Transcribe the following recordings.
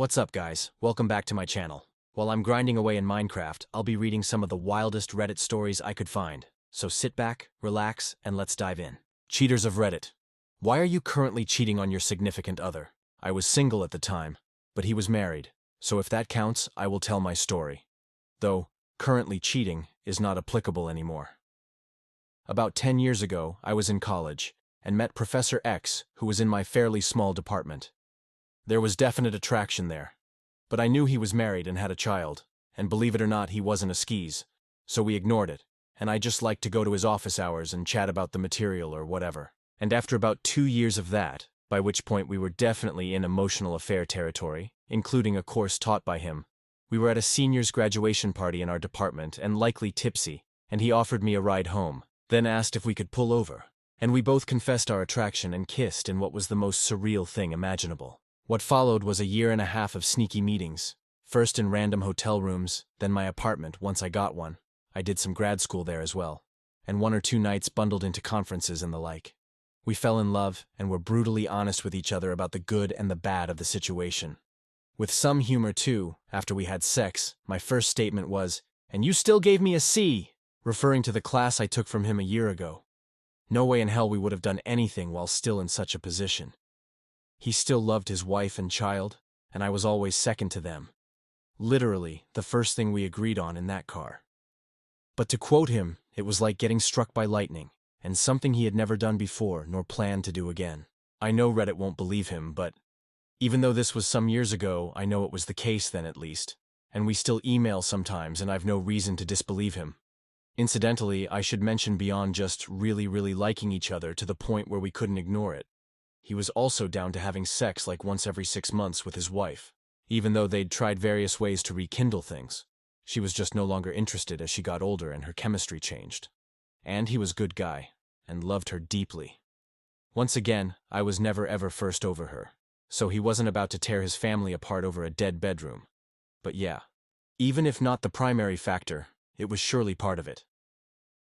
What's up, guys? Welcome back to my channel. While I'm grinding away in Minecraft, I'll be reading some of the wildest Reddit stories I could find. So sit back, relax, and let's dive in. Cheaters of Reddit. Why are you currently cheating on your significant other? I was single at the time, but he was married. So if that counts, I will tell my story. Though, currently cheating is not applicable anymore. About 10 years ago, I was in college and met Professor X, who was in my fairly small department. There was definite attraction there. But I knew he was married and had a child, and believe it or not, he wasn't a skis. So we ignored it, and I just liked to go to his office hours and chat about the material or whatever. And after about 2 years of that, by which point we were definitely in emotional affair territory, including a course taught by him, we were at a senior's graduation party in our department and likely tipsy, and he offered me a ride home, then asked if we could pull over. And we both confessed our attraction and kissed in what was the most surreal thing imaginable. What followed was a year and a half of sneaky meetings, first in random hotel rooms, then my apartment once I got one. I did some grad school there as well, and 1 or 2 nights bundled into conferences and the like. We fell in love and were brutally honest with each other about the good and the bad of the situation. With some humor too, after we had sex, my first statement was, "And you still gave me a C," referring to the class I took from him a year ago. No way in hell we would have done anything while still in such a position. He still loved his wife and child, and I was always second to them. Literally, the first thing we agreed on in that car. But to quote him, it was like getting struck by lightning, and something he had never done before nor planned to do again. I know Reddit won't believe him, but even though this was some years ago, I know it was the case then at least, and we still email sometimes and I've no reason to disbelieve him. Incidentally, I should mention beyond just really liking each other to the point where we couldn't ignore it. He was also down to having sex like once every 6 months with his wife, even though they'd tried various ways to rekindle things. She was just no longer interested as she got older and her chemistry changed. And he was a good guy, and loved her deeply. Once again, I was never ever first over her, so he wasn't about to tear his family apart over a dead bedroom. But yeah, even if not the primary factor, it was surely part of it.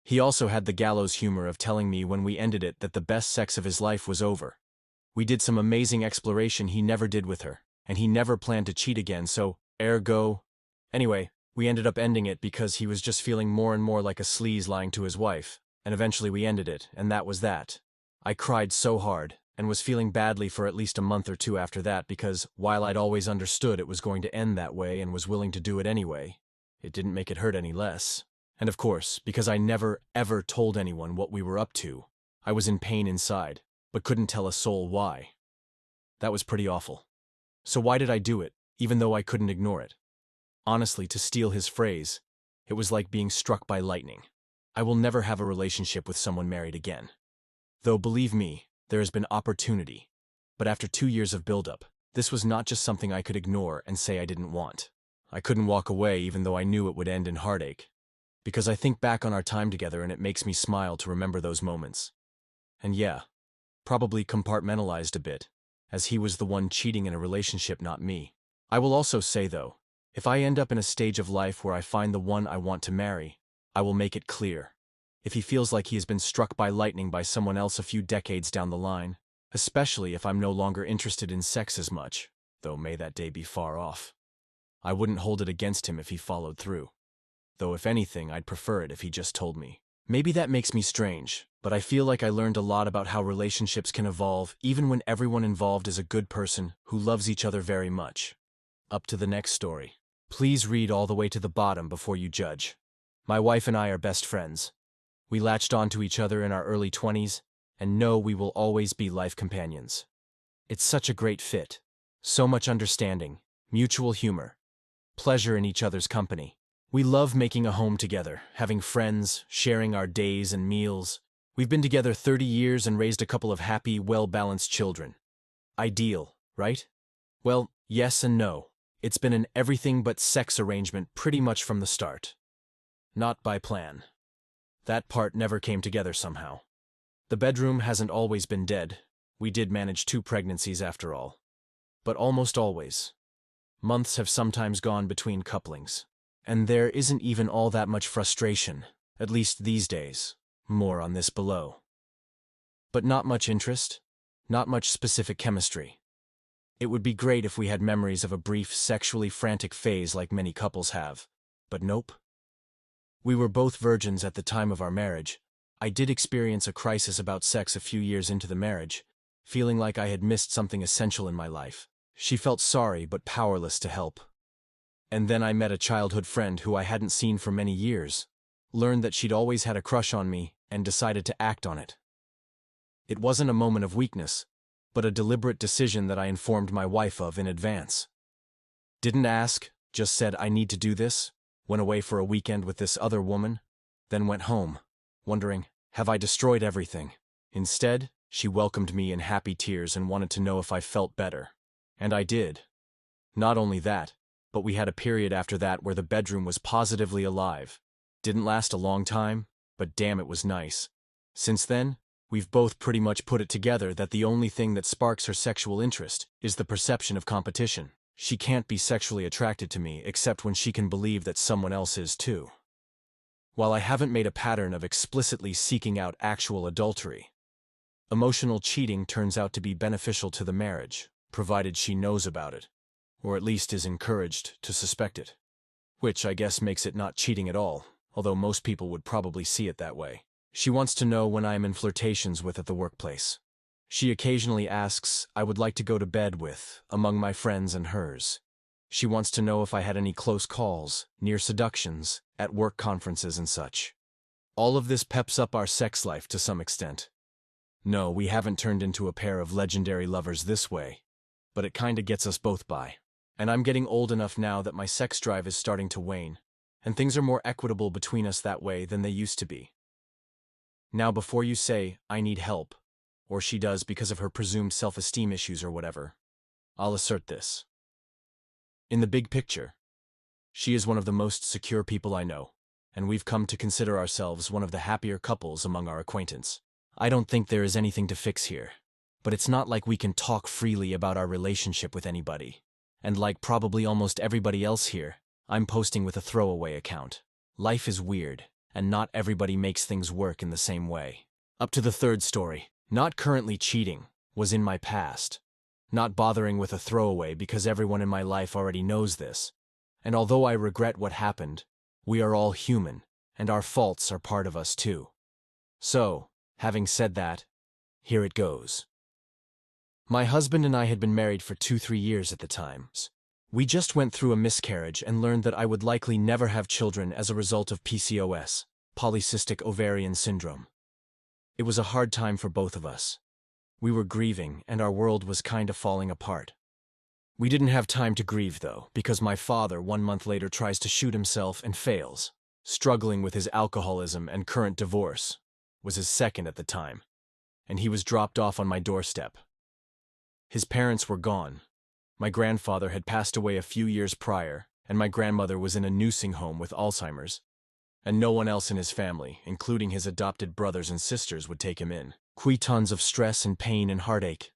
He also had the gallows humor of telling me when we ended it that the best sex of his life was over. We did some amazing exploration he never did with her, and he never planned to cheat again, so, ergo. Anyway, we ended up ending it because he was just feeling more and more like a sleaze lying to his wife, and eventually we ended it, and that was that. I cried so hard, and was feeling badly for at least a month or 2 after that because, while I'd always understood it was going to end that way and was willing to do it anyway, it didn't make it hurt any less. And of course, because I never ever told anyone what we were up to, I was in pain inside, but couldn't tell a soul why. That was pretty awful. So why did I do it, even though I couldn't ignore it? Honestly, to steal his phrase, it was like being struck by lightning. I will never have a relationship with someone married again. Though believe me, there has been opportunity. But after 2 years of buildup, this was not just something I could ignore and say I didn't want. I couldn't walk away even though I knew it would end in heartache. Because I think back on our time together and it makes me smile to remember those moments. And yeah, probably compartmentalized a bit, as he was the one cheating in a relationship, not me. I will also say though, if I end up in a stage of life where I find the one I want to marry, I will make it clear. If he feels like he has been struck by lightning by someone else a few decades down the line, especially if I'm no longer interested in sex as much, though may that day be far off, I wouldn't hold it against him if he followed through. Though if anything, I'd prefer it if he just told me. Maybe that makes me strange, but I feel like I learned a lot about how relationships can evolve even when everyone involved is a good person who loves each other very much. Up to the next story. Please read all the way to the bottom before you judge. My wife and I are best friends. We latched onto each other in our early 20s, and know we will always be life companions. It's such a great fit. So much understanding, mutual humor, pleasure in each other's company. We love making a home together, having friends, sharing our days and meals. We've been together 30 years and raised a couple of happy, well-balanced children. Ideal, right? Well, yes and no. It's been an everything but sex arrangement pretty much from the start. Not by plan. That part never came together somehow. The bedroom hasn't always been dead. We did manage 2 pregnancies after all. But almost always. Months have sometimes gone between couplings. And there isn't even all that much frustration, at least these days. More on this below. But not much interest, not much specific chemistry. It would be great if we had memories of a brief, sexually frantic phase like many couples have. But nope. We were both virgins at the time of our marriage. I did experience a crisis about sex a few years into the marriage, feeling like I had missed something essential in my life. She felt sorry but powerless to help. And then I met a childhood friend who I hadn't seen for many years, learned that she'd always had a crush on me, and decided to act on it. It wasn't a moment of weakness, but a deliberate decision that I informed my wife of in advance. Didn't ask, just said I need to do this, went away for a weekend with this other woman, then went home, wondering, have I destroyed everything? Instead, she welcomed me in happy tears and wanted to know if I felt better. And I did. Not only that, but we had a period after that where the bedroom was positively alive. Didn't last a long time, but damn it was nice. Since then, we've both pretty much put it together that the only thing that sparks her sexual interest is the perception of competition. She can't be sexually attracted to me except when she can believe that someone else is too. While I haven't made a pattern of explicitly seeking out actual adultery, emotional cheating turns out to be beneficial to the marriage, provided she knows about it, or at least is encouraged to suspect it. Which I guess makes it not cheating at all, although most people would probably see it that way. She wants to know when I am in flirtations with at the workplace. She occasionally asks I would like to go to bed with, among my friends and hers. She wants to know if I had any close calls, near seductions, at work conferences and such. All of this peps up our sex life to some extent. No, we haven't turned into a pair of legendary lovers this way, but it kinda gets us both by. And I'm getting old enough now that my sex drive is starting to wane, and things are more equitable between us that way than they used to be. Now before you say, I need help, or she does because of her presumed self-esteem issues or whatever, I'll assert this. In the big picture, she is one of the most secure people I know, and we've come to consider ourselves one of the happier couples among our acquaintance. I don't think there is anything to fix here, but it's not like we can talk freely about our relationship with anybody. And like probably almost everybody else here, I'm posting with a throwaway account. Life is weird, and not everybody makes things work in the same way. Up to the third story, not currently cheating, was in my past. Not bothering with a throwaway because everyone in my life already knows this. And although I regret what happened, we are all human, and our faults are part of us too. So, having said that, here it goes. My husband and I had been married for 2-3 years at the time. We just went through a miscarriage and learned that I would likely never have children as a result of PCOS, polycystic ovarian syndrome. It was a hard time for both of us. We were grieving, and our world was kinda falling apart. We didn't have time to grieve, though, because my father 1 month later tries to shoot himself and fails. Struggling with his alcoholism and current divorce, was his second at the time, and he was dropped off on my doorstep. His parents were gone. My grandfather had passed away a few years prior, and my grandmother was in a nursing home with Alzheimer's. And no one else in his family, including his adopted brothers and sisters, would take him in. Tons of stress and pain and heartache.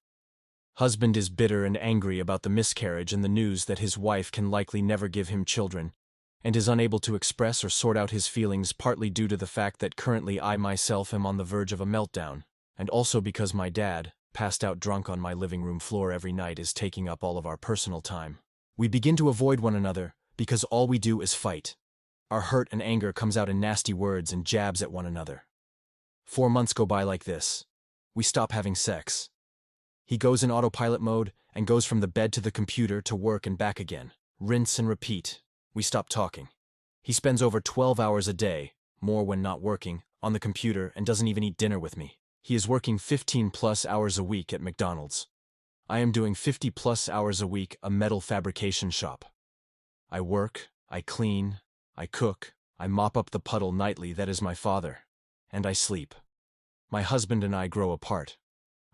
Husband is bitter and angry about the miscarriage and the news that his wife can likely never give him children, and is unable to express or sort out his feelings partly due to the fact that currently I myself am on the verge of a meltdown, and also because my dad, passed out drunk on my living room floor every night, is taking up all of our personal time. We begin to avoid one another because all we do is fight. Our hurt and anger comes out in nasty words and jabs at one another. 4 months go by like this. We stop having sex. He goes in autopilot mode and goes from the bed to the computer to work and back again. Rinse and repeat. We stop talking. He spends over 12 hours a day, more when not working, on the computer and doesn't even eat dinner with me. He is working 15+ hours a week at McDonald's. I am doing 50+ hours a week a metal fabrication shop. I work, I clean, I cook, I mop up the puddle nightly that is my father, and I sleep. My husband and I grow apart.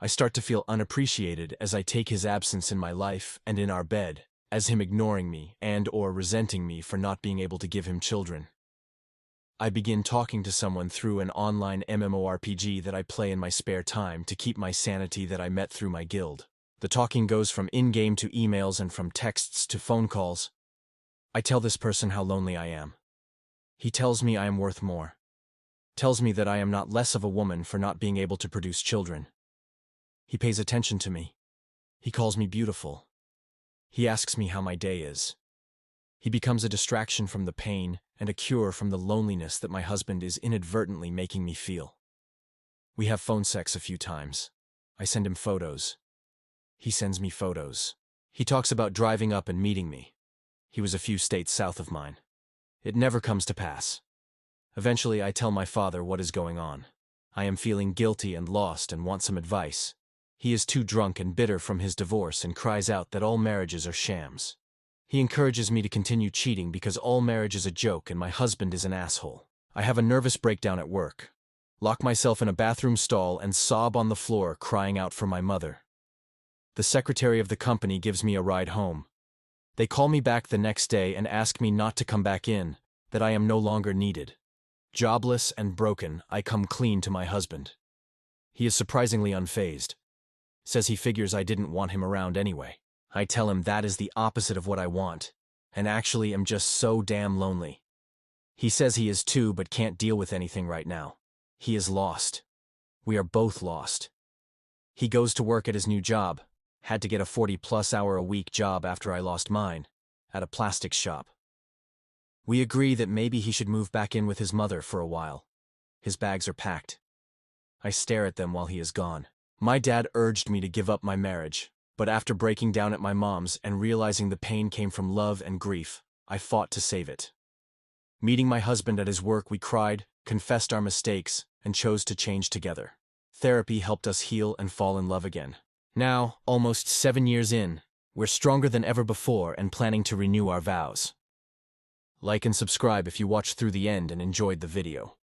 I start to feel unappreciated as I take his absence in my life and in our bed, as him ignoring me and or resenting me for not being able to give him children. I begin talking to someone through an online MMORPG that I play in my spare time to keep my sanity that I met through my guild. The talking goes from in-game to emails and from texts to phone calls. I tell this person how lonely I am. He tells me I am worth more. Tells me that I am not less of a woman for not being able to produce children. He pays attention to me. He calls me beautiful, He asks me how my day is. He becomes a distraction from the pain and a cure from the loneliness that my husband is inadvertently making me feel. We have phone sex a few times. I send him photos. He sends me photos. He talks about driving up and meeting me. He was a few states south of mine. It never comes to pass. Eventually, I tell my father what is going on. I am feeling guilty and lost and want some advice. He is too drunk and bitter from his divorce and cries out that all marriages are shams. He encourages me to continue cheating because all marriage is a joke and my husband is an asshole. I have a nervous breakdown at work, lock myself in a bathroom stall and sob on the floor crying out for my mother. The secretary of the company gives me a ride home. They call me back the next day and ask me not to come back in, that I am no longer needed. Jobless and broken, I come clean to my husband. He is surprisingly unfazed. Says he figures I didn't want him around anyway. I tell him that is the opposite of what I want, and actually am just so damn lonely. He says he is too, but can't deal with anything right now. He is lost. We are both lost. He goes to work at his new job, had to get a 40-plus hour a week job after I lost mine, at a plastics shop. We agree that maybe he should move back in with his mother for a while. His bags are packed. I stare at them while he is gone. My dad urged me to give up my marriage, but after breaking down at my mom's and realizing the pain came from love and grief, I fought to save it. Meeting my husband at his work, we cried, confessed our mistakes, and chose to change together. Therapy helped us heal and fall in love again. Now, almost 7 years in, we're stronger than ever before and planning to renew our vows. Like and subscribe if you watched through the end and enjoyed the video.